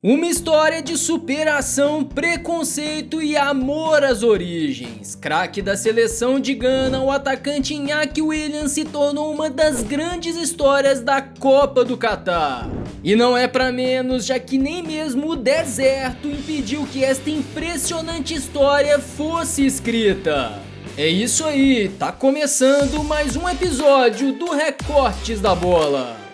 Uma história de superação, preconceito e amor às origens. Craque da seleção de Gana, o atacante Iñaki Williams se tornou uma das grandes histórias da Copa do Catar. E não é pra menos, já que nem mesmo o deserto impediu que esta impressionante história fosse escrita. É isso aí, tá começando mais um episódio do Recortes da Bola.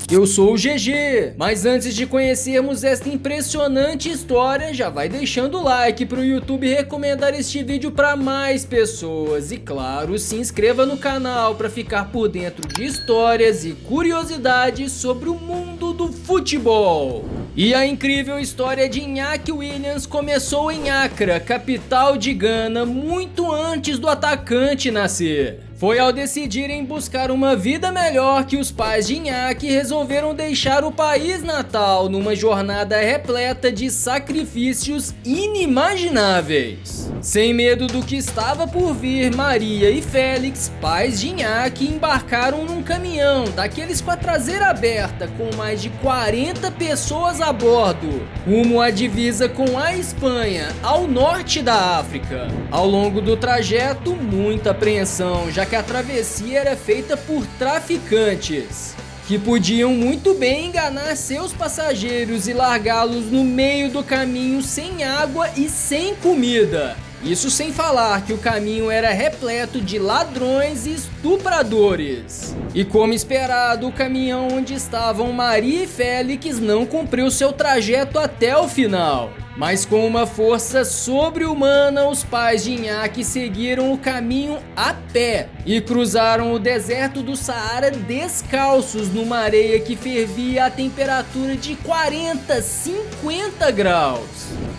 Eu sou o GG, mas antes de conhecermos esta impressionante história, já vai deixando o like pro YouTube recomendar este vídeo para mais pessoas e claro, se inscreva no canal para ficar por dentro de histórias e curiosidades sobre o mundo do futebol. E a incrível história de Iñaki Williams começou em Accra, capital de Gana, muito antes do atacante nascer. Foi ao decidirem buscar uma vida melhor que os pais de Iñaki resolveram deixar o país natal numa jornada repleta de sacrifícios inimagináveis. Sem medo do que estava por vir, Maria e Félix, pais de Iñaki, embarcaram num caminhão daqueles com a traseira aberta com mais de 40 pessoas a bordo, rumo à divisa com a Espanha, ao norte da África. Ao longo do trajeto, muita apreensão, já que a travessia era feita por traficantes, que podiam muito bem enganar seus passageiros e largá-los no meio do caminho sem água e sem comida. Isso sem falar que o caminho era repleto de ladrões e estupradores. E como esperado, o caminhão onde estavam Maria e Félix não cumpriu seu trajeto até o final. Mas com uma força sobre-humana, os pais de Iñaki seguiram o caminho a pé e cruzaram o deserto do Saara descalços numa areia que fervia a temperatura de 40, 50 graus.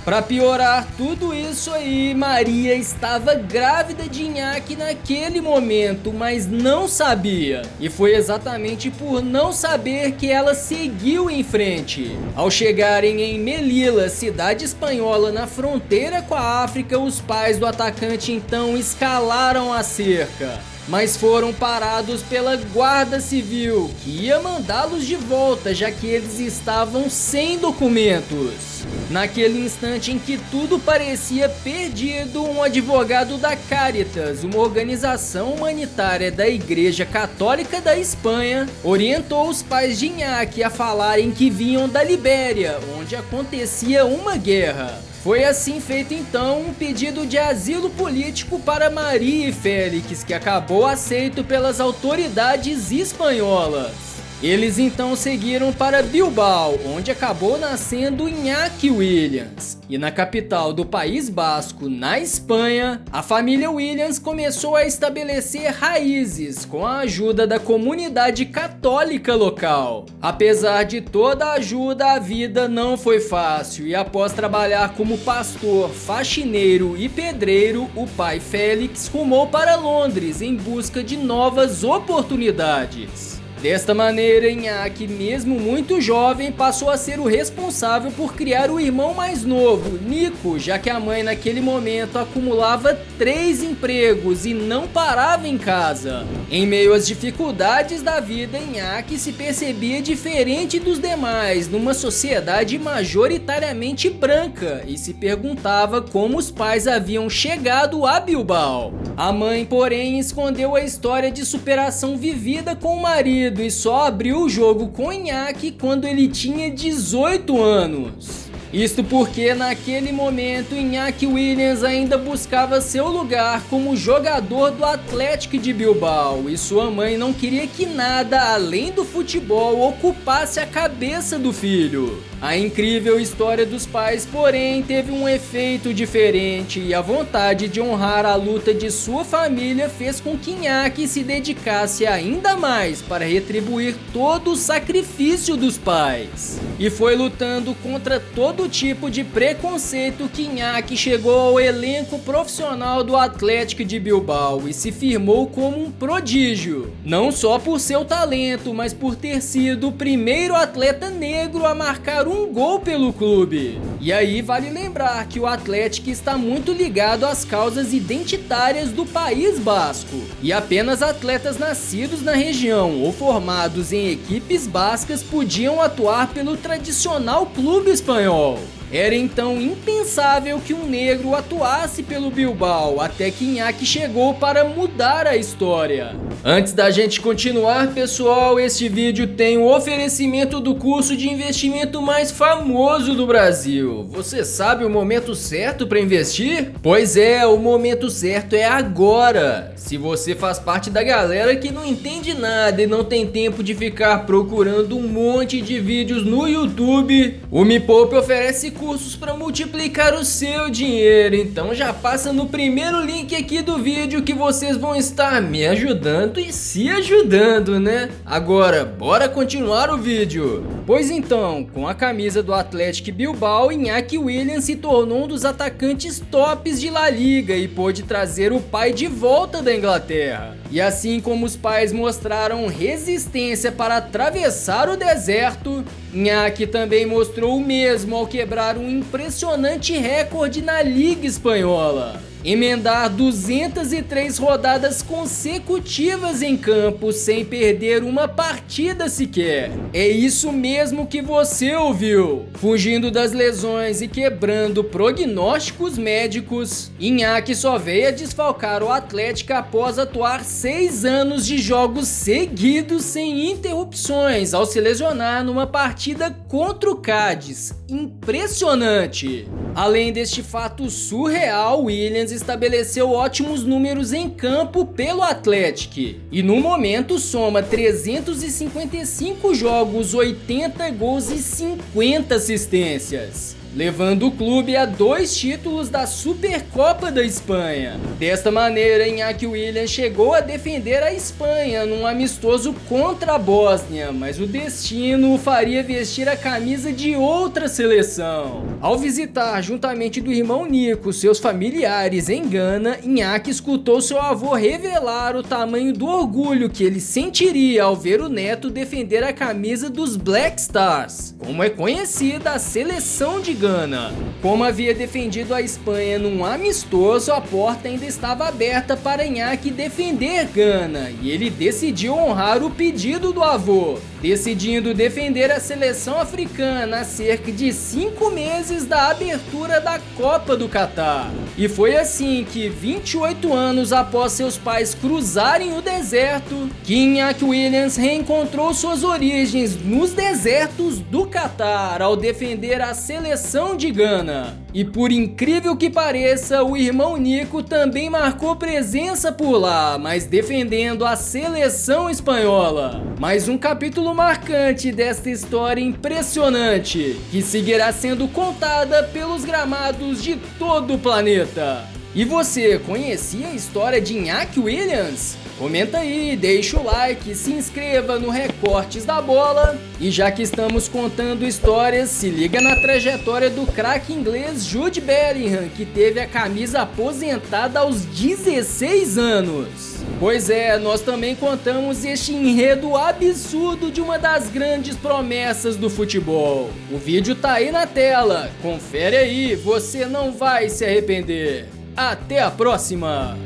Para piorar tudo isso aí, Maria estava grávida de Iñaki naquele momento, mas não sabia. E foi exatamente por não saber que ela seguiu em frente. Ao chegarem em Melilla, cidade espanhola na fronteira com a África, os pais do atacante então escalaram a cerca, mas foram parados pela Guarda Civil, que ia mandá-los de volta, já que eles estavam sem documentos. Naquele instante em que tudo parecia perdido, um advogado da Caritas, uma organização humanitária da Igreja Católica da Espanha, orientou os pais de Iñaki a falarem que vinham da Libéria, onde acontecia uma guerra. Foi assim feito então um pedido de asilo político para Maria e Félix, que acabou aceito pelas autoridades espanholas. Eles então seguiram para Bilbao, onde acabou nascendo Iñaki Williams. E na capital do País Basco, na Espanha, a família Williams começou a estabelecer raízes com a ajuda da comunidade católica local. Apesar de toda a ajuda, a vida não foi fácil e após trabalhar como pastor, faxineiro e pedreiro, o pai Félix rumou para Londres em busca de novas oportunidades. Desta maneira, Iñaki, mesmo muito jovem, passou a ser o responsável por criar o irmão mais novo, Nico, já que a mãe naquele momento acumulava 3 empregos e não parava em casa. Em meio às dificuldades da vida, Iñaki se percebia diferente dos demais, numa sociedade majoritariamente branca, e se perguntava como os pais haviam chegado a Bilbao. A mãe, porém, escondeu a história de superação vivida com o marido e só abriu o jogo com Iñaki quando ele tinha 18 anos. Isto porque naquele momento Iñaki Williams ainda buscava seu lugar como jogador do Atlético de Bilbao e sua mãe não queria que nada além do futebol ocupasse a cabeça do filho. A incrível história dos pais, porém, teve um efeito diferente e a vontade de honrar a luta de sua família fez com que Iñaki se dedicasse ainda mais para retribuir todo o sacrifício dos pais. E foi lutando contra todo tipo de preconceito que Iñaki chegou ao elenco profissional do Atlético de Bilbao e se firmou como um prodígio, não só por seu talento, mas por ter sido o primeiro atleta negro a marcar um um gol pelo clube. E aí vale lembrar que o Athletic está muito ligado às causas identitárias do País Basco, e apenas atletas nascidos na região ou formados em equipes bascas podiam atuar pelo tradicional clube espanhol. Era então impensável que um negro atuasse pelo Bilbao, até que Iñaki chegou para mudar a história. Antes da gente continuar, pessoal, este vídeo tem o oferecimento do curso de investimento mais famoso do Brasil. Você sabe o momento certo para investir? Pois é, o momento certo é agora. Se você faz parte da galera que não entende nada e não tem tempo de ficar procurando um monte de vídeos no YouTube, o Me Poupe oferece cursos para multiplicar o seu dinheiro. Então já passa no primeiro link aqui do vídeo que vocês vão estar me ajudando e se ajudando, né? Agora, bora continuar o vídeo. Pois então, com a camisa do Athletic Bilbao, Iñaki Williams se tornou um dos atacantes tops de La Liga e pôde trazer o pai de volta da Inglaterra. E assim como os pais mostraram resistência para atravessar o deserto, Iñaki também mostrou o mesmo ao quebrar um impressionante recorde na Liga Espanhola: emendar 203 rodadas consecutivas em campo sem perder uma partida sequer. É isso mesmo que você ouviu. Fugindo das lesões e quebrando prognósticos médicos, Iñaki só veio a desfalcar o Atlético após atuar 6 anos de jogos seguidos sem interrupções, ao se lesionar numa partida contra o Cádiz. Impressionante! Além deste fato surreal, Williams estabeleceu ótimos números em campo pelo Athletic e no momento soma 355 jogos, 80 gols e 50 assistências, levando o clube a 2 títulos da Supercopa da Espanha. Desta maneira, Iñaki Williams chegou a defender a Espanha num amistoso contra a Bósnia, mas o destino o faria vestir a camisa de outra seleção. Ao visitar, juntamente do irmão Nico, seus familiares em Gana, Iñaki escutou seu avô revelar o tamanho do orgulho que ele sentiria ao ver o neto defender a camisa dos Black Stars, como é conhecida a seleção de Gana. Como havia defendido a Espanha num amistoso, a porta ainda estava aberta para Iñaki defender Gana, e ele decidiu honrar o pedido do avô, decidindo defender a seleção africana a cerca de 5 meses da abertura da Copa do Catar. E foi assim que, 28 anos após seus pais cruzarem o deserto, que Iñaki Williams reencontrou suas origens nos desertos do Catar ao defender a seleção de Gana. E por incrível que pareça, o irmão Nico também marcou presença por lá, mas defendendo a seleção espanhola. Mais um capítulo marcante desta história impressionante, que seguirá sendo contada pelos gramados de todo o planeta. E você conhecia a história de Iñaki Williams? Comenta aí, deixa o like, se inscreva no Recortes da Bola. E já que estamos contando histórias, se liga na trajetória do craque inglês Jude Bellingham, que teve a camisa aposentada aos 16 anos. Pois é, nós também contamos este enredo absurdo de uma das grandes promessas do futebol. O vídeo tá aí na tela, confere aí, você não vai se arrepender. Até a próxima!